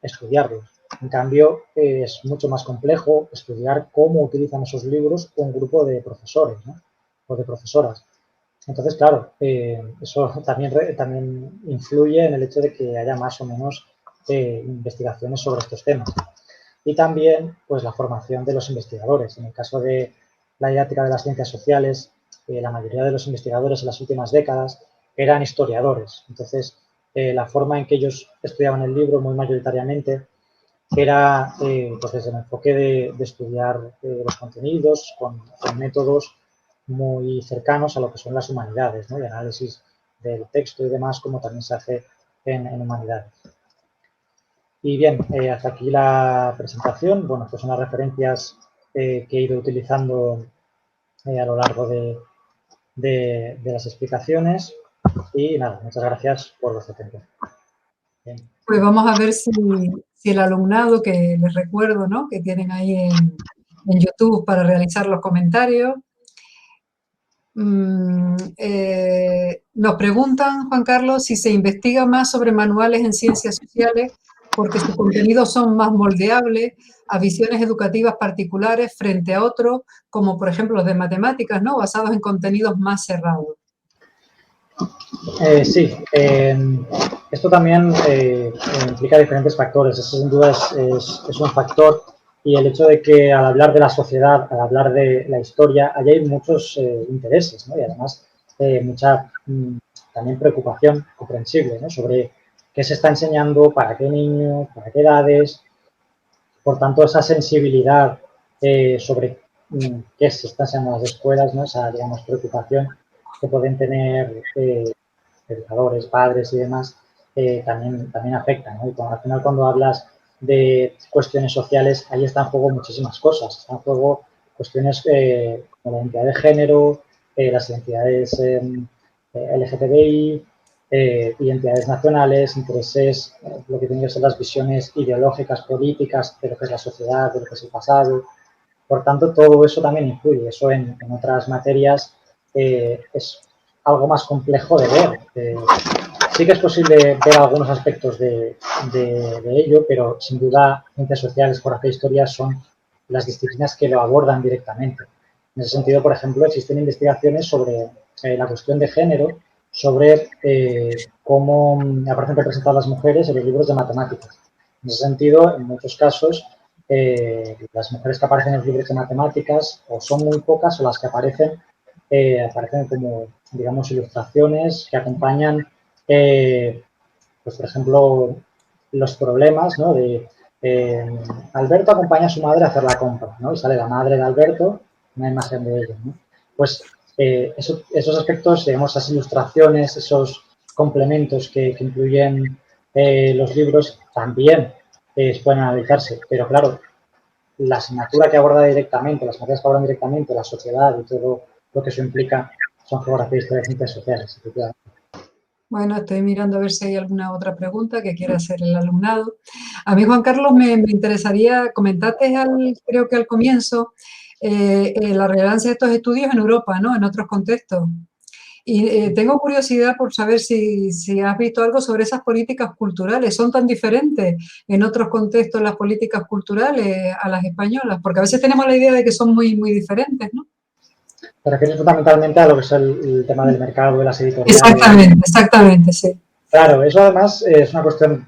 estudiarlos. En cambio, es mucho más complejo estudiar cómo utilizan esos libros un grupo de profesores, ¿no? O de profesoras. Entonces, claro, eso también influye en el hecho de que haya más o menos investigaciones sobre estos temas. Y también, pues, la formación de los investigadores. En el caso de la didáctica de las ciencias sociales, la mayoría de los investigadores en las últimas décadas eran historiadores. Entonces, la forma en que ellos estudiaban el libro muy mayoritariamente era pues desde el enfoque de estudiar los contenidos con métodos muy cercanos a lo que son las humanidades, ¿no? Y análisis del texto y demás, como también se hace en humanidades. Y bien, hasta aquí la presentación. Bueno, estas son las referencias que he ido utilizando a lo largo de las explicaciones. Y nada, muchas gracias por vuestro tiempo. Bien. Pues vamos a ver si el alumnado, que les recuerdo, ¿no? Que tienen ahí en YouTube para realizar los comentarios. Nos preguntan, Juan Carlos, si se investiga más sobre manuales en ciencias sociales porque sus contenidos son más moldeables a visiones educativas particulares frente a otros, como por ejemplo los de matemáticas, ¿no? Basados en contenidos más cerrados. Sí, esto también implica diferentes factores. Eso sin duda es un factor, y el hecho de que al hablar de la sociedad, al hablar de la historia, allá hay muchos intereses, ¿no? Y además mucha también preocupación comprensible, ¿no? Sobre qué se está enseñando, para qué niños, para qué edades. Por tanto, esa sensibilidad sobre qué se está haciendo en las escuelas, ¿no? Esa, digamos, preocupación que pueden tener educadores, padres y demás, también afecta, ¿no? Y al final cuando hablas de cuestiones sociales, ahí están en juego muchísimas cosas. Están en juego cuestiones como la identidad de género, las identidades LGTBI, identidades nacionales, intereses, lo que tienen que ser las visiones ideológicas, políticas, de lo que es la sociedad, de lo que es el pasado. Por tanto, todo eso también influye. Eso en otras materias es algo más complejo de ver. Sí que es posible ver algunos aspectos de ello, pero sin duda ciencias sociales, geografía e historia son las disciplinas que lo abordan directamente. En ese sentido, por ejemplo, existen investigaciones sobre la cuestión de género, sobre cómo aparecen representadas las mujeres en los libros de matemáticas. En ese sentido, en muchos casos, las mujeres que aparecen en los libros de matemáticas o son muy pocas o las que aparecen como, digamos, ilustraciones que acompañan, pues, por ejemplo, los problemas, ¿no? Alberto acompaña a su madre a hacer la compra, ¿no? Y sale la madre de Alberto, una imagen de ella, ¿no? Pues esos aspectos, digamos, esas ilustraciones, esos complementos que incluyen los libros también pueden analizarse, pero claro, la asignatura que aborda directamente, las materias que abordan directamente la sociedad y todo lo que eso implica son geografía, historia y ciencias sociales, efectivamente. Bueno, estoy mirando a ver si hay alguna otra pregunta que quiera hacer el alumnado. A mí, Juan Carlos, me interesaría, comentaste creo que al comienzo, la relevancia de estos estudios en Europa, ¿no? En otros contextos. Y tengo curiosidad por saber si has visto algo sobre esas políticas culturales. ¿Son tan diferentes en otros contextos las políticas culturales a las españolas? Porque a veces tenemos la idea de que son muy, muy diferentes, ¿no? Te refieres fundamentalmente a lo que es el tema del mercado, de las editoriales. Exactamente, exactamente, sí. Claro, eso además es una cuestión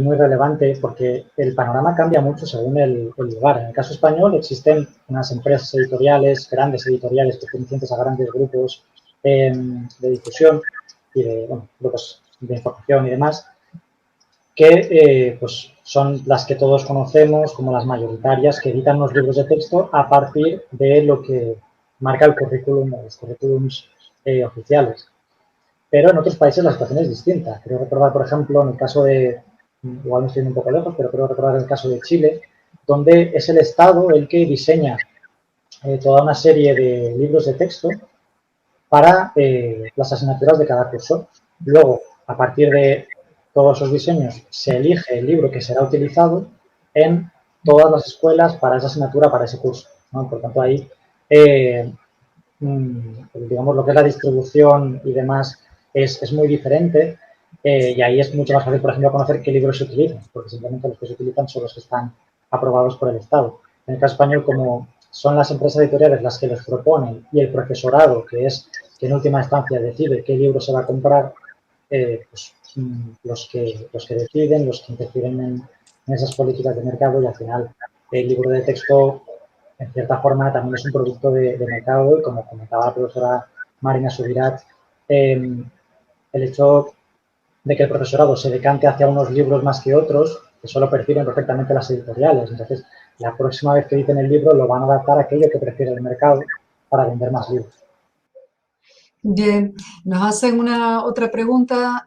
muy relevante porque el panorama cambia mucho según el lugar. En el caso español existen unas empresas editoriales, grandes editoriales pertenecientes a grandes grupos de difusión y de grupos de información y demás, que pues son las que todos conocemos como las mayoritarias, que editan los libros de texto a partir de lo que marca el currículum o los currículums oficiales. Pero en otros países la situación es distinta. Creo recordar, por ejemplo, en el caso de, igual me estoy yendo un poco lejos, pero creo recordar el caso de Chile, donde es el Estado el que diseña toda una serie de libros de texto para las asignaturas de cada curso. Luego, a partir de todos esos diseños, se elige el libro que será utilizado en todas las escuelas para esa asignatura, para ese curso, ¿no? Por tanto, ahí, digamos, lo que es la distribución y demás es muy diferente y ahí es mucho más fácil, por ejemplo, conocer qué libros se utilizan, porque simplemente los que se utilizan son los que están aprobados por el Estado. En el caso español, como son las empresas editoriales las que los proponen y el profesorado, que es que en última instancia decide qué libro se va a comprar, pues los que deciden, los que interfieren en esas políticas de mercado y al final el libro de texto en cierta forma también es un producto de mercado y como comentaba la profesora Marina Subirat, el hecho de que el profesorado se decante hacia unos libros más que otros, eso lo perciben perfectamente las editoriales. Entonces, la próxima vez que editen el libro lo van a adaptar a aquello que prefiere el mercado para vender más libros. Bien, nos hacen una otra pregunta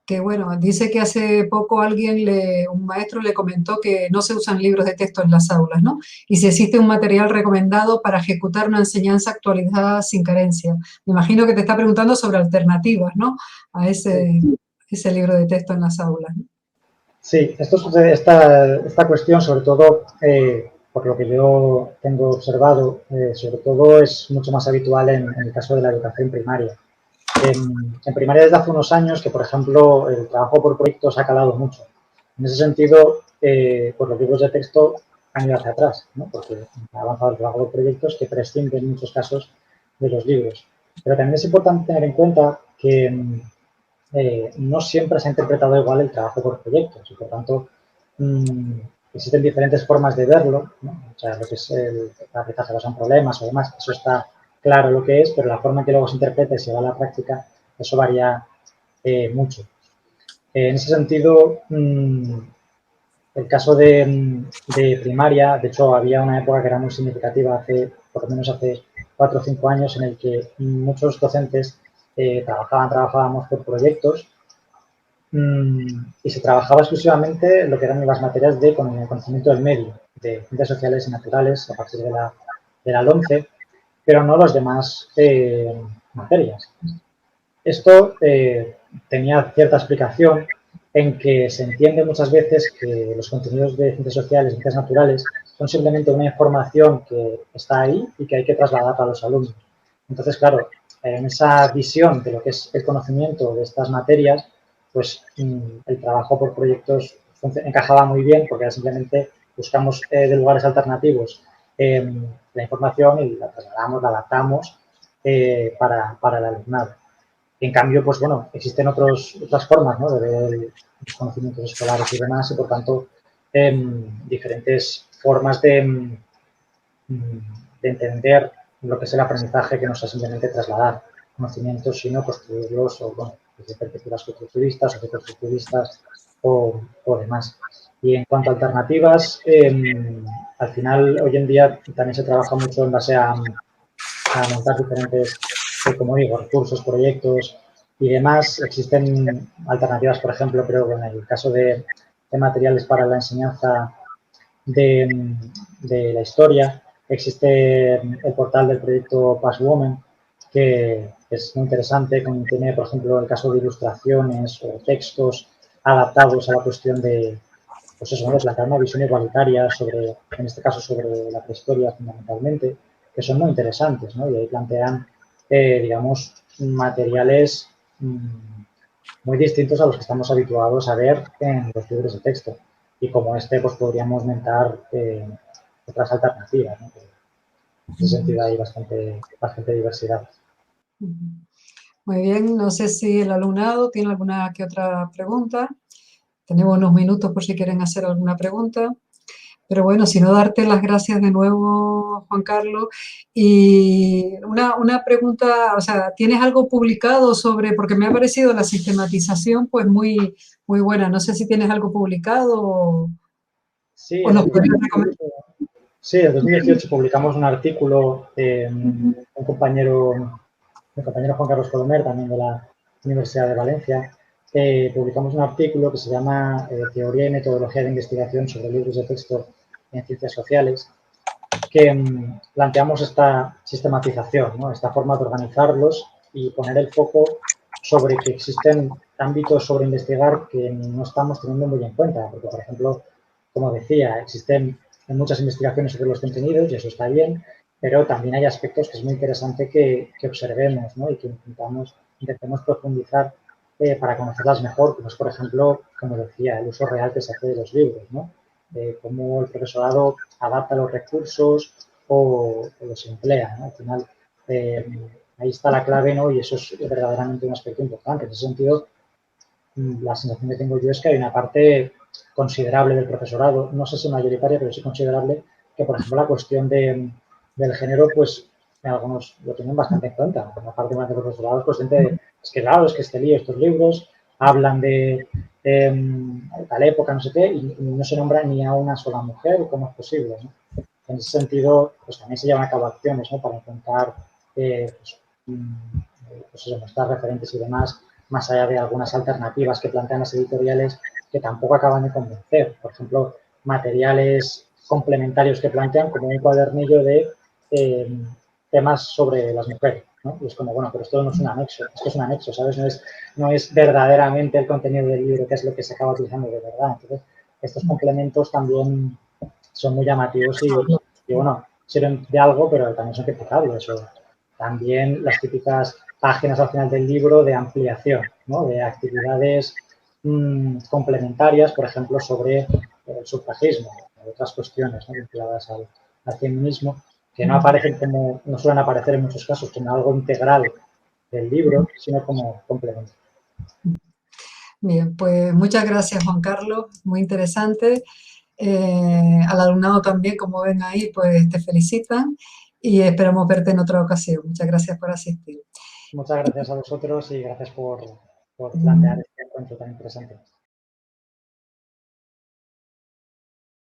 que, bueno, dice que hace poco un maestro le comentó que no se usan libros de texto en las aulas, ¿no? Y si existe un material recomendado para ejecutar una enseñanza actualizada sin carencia. Me imagino que te está preguntando sobre alternativas, ¿no? A ese libro de texto en las aulas, ¿no? Sí, esta cuestión, sobre todo, por lo que yo tengo observado, sobre todo es mucho más habitual en el caso de la educación primaria. En primaria desde hace unos años que, por ejemplo, el trabajo por proyectos ha calado mucho. En ese sentido, pues los libros de texto han ido hacia atrás, ¿no? Porque ha avanzado el trabajo por proyectos que prescinde en muchos casos de los libros. Pero también es importante tener en cuenta que no siempre se ha interpretado igual el trabajo por proyectos y, por tanto, existen diferentes formas de verlo, ¿no? O sea, lo que es el aprendizaje basado en problemas o demás, eso está claro lo que es, pero la forma en que luego se interpreta y se va a la práctica, eso varía mucho. En ese sentido, El caso de primaria, de hecho, había una época que era muy significativa, por lo menos hace 4 o 5 años, en el que muchos docentes trabajábamos por proyectos y se trabajaba exclusivamente lo que eran las materias de conocimiento del medio, de ciencias sociales y naturales, a partir de la LOMCE, pero no los demás materias. Esto tenía cierta explicación en que se entiende muchas veces que los contenidos de ciencias sociales y ciencias naturales son simplemente una información que está ahí y que hay que trasladar a los alumnos. Entonces, claro, en esa visión de lo que es el conocimiento de estas materias, pues el trabajo por proyectos encajaba muy bien porque era simplemente buscamos de lugares alternativos la información y la trasladamos, la adaptamos para el alumnado. En cambio, pues bueno, existen otras formas, ¿no?, de ver los conocimientos escolares y demás, y por tanto, diferentes formas de entender lo que es el aprendizaje, que no sea simplemente trasladar conocimientos, sino construirlos o, bueno, desde perspectivas constructivistas o deconstructivistas o demás. Y en cuanto a alternativas, al final, hoy en día también se trabaja mucho en base a montar diferentes, como digo, recursos, proyectos y demás. Existen alternativas, por ejemplo, creo que en el caso de materiales para la enseñanza de la historia, existe el portal del proyecto Passwoman, que es muy interesante, contiene, por ejemplo, el caso de ilustraciones o textos adaptados a la cuestión de, pues eso, ¿no?, de plantear una visión igualitaria sobre, en este caso, sobre la prehistoria fundamentalmente, que son muy interesantes, ¿no? Y ahí plantean, digamos, materiales muy distintos a los que estamos habituados a ver en los libros de texto. Y como este, pues podríamos mentar otras alternativas, ¿no? En ese sentido hay bastante diversidad. Muy bien, no sé si el alumnado tiene alguna que otra pregunta. Tenemos unos minutos por si quieren hacer alguna pregunta. Pero bueno, si no, darte las gracias de nuevo, Juan Carlos. Y una pregunta, o sea, ¿tienes algo publicado sobre, porque me ha parecido la sistematización pues muy, muy buena? No sé si tienes algo publicado Sí, o nos podrías recomendar. sí, en 2018 publicamos un artículo de un compañero Juan Carlos Colomer, también de la Universidad de Valencia. Publicamos un artículo que se llama Teoría y metodología de investigación sobre libros de texto en ciencias sociales, que planteamos esta sistematización, ¿no?, esta forma de organizarlos y poner el foco sobre que existen ámbitos sobre investigar que no estamos teniendo muy en cuenta, porque, por ejemplo, como decía, existen muchas investigaciones sobre los contenidos y eso está bien, pero también hay aspectos que es muy interesante que observemos, ¿no?, y que intentemos profundizar para conocerlas mejor, como es, por ejemplo, como decía, el uso real que se hace de los libros, ¿no?, cómo el profesorado adapta los recursos o los emplea, ¿no? Al final, ahí está la clave, ¿no?, y eso es verdaderamente un aspecto importante. En ese sentido, la sensación que tengo yo es que hay una parte considerable del profesorado, no sé si mayoritaria, pero sí considerable, que, por ejemplo, la cuestión del género, pues algunos lo tienen bastante en cuenta. Una parte más del profesorado es consciente de, es que claro, es que este lío, estos libros hablan de tal época, no sé qué, y no se nombra ni a una sola mujer, ¿cómo es posible?, ¿no? En ese sentido, pues también se llevan a cabo acciones, ¿no?, para intentar pues eso, mostrar referentes y demás, más allá de algunas alternativas que plantean las editoriales que tampoco acaban de convencer. Por ejemplo, materiales complementarios que plantean como un cuadernillo de temas sobre las mujeres, ¿no? Y es como, bueno, pero esto no es un anexo, esto es un anexo, ¿sabes? No es verdaderamente el contenido del libro, que es lo que se acaba utilizando de verdad. Entonces, estos complementos también son muy llamativos y bueno, sirven de algo, pero también son criticables. O también las típicas páginas al final del libro de ampliación, ¿no?, de actividades complementarias, por ejemplo, sobre el sufragismo o otras cuestiones, ¿no?, vinculadas al feminismo, que no aparecen como, no suelen aparecer en muchos casos como algo integral del libro, sino como complemento. Bien, pues muchas gracias, Juan Carlos, muy interesante. Al alumnado también, como ven ahí, pues te felicitan y esperamos verte en otra ocasión. Muchas gracias por asistir. Muchas gracias a vosotros y gracias por plantear este encuentro tan interesante.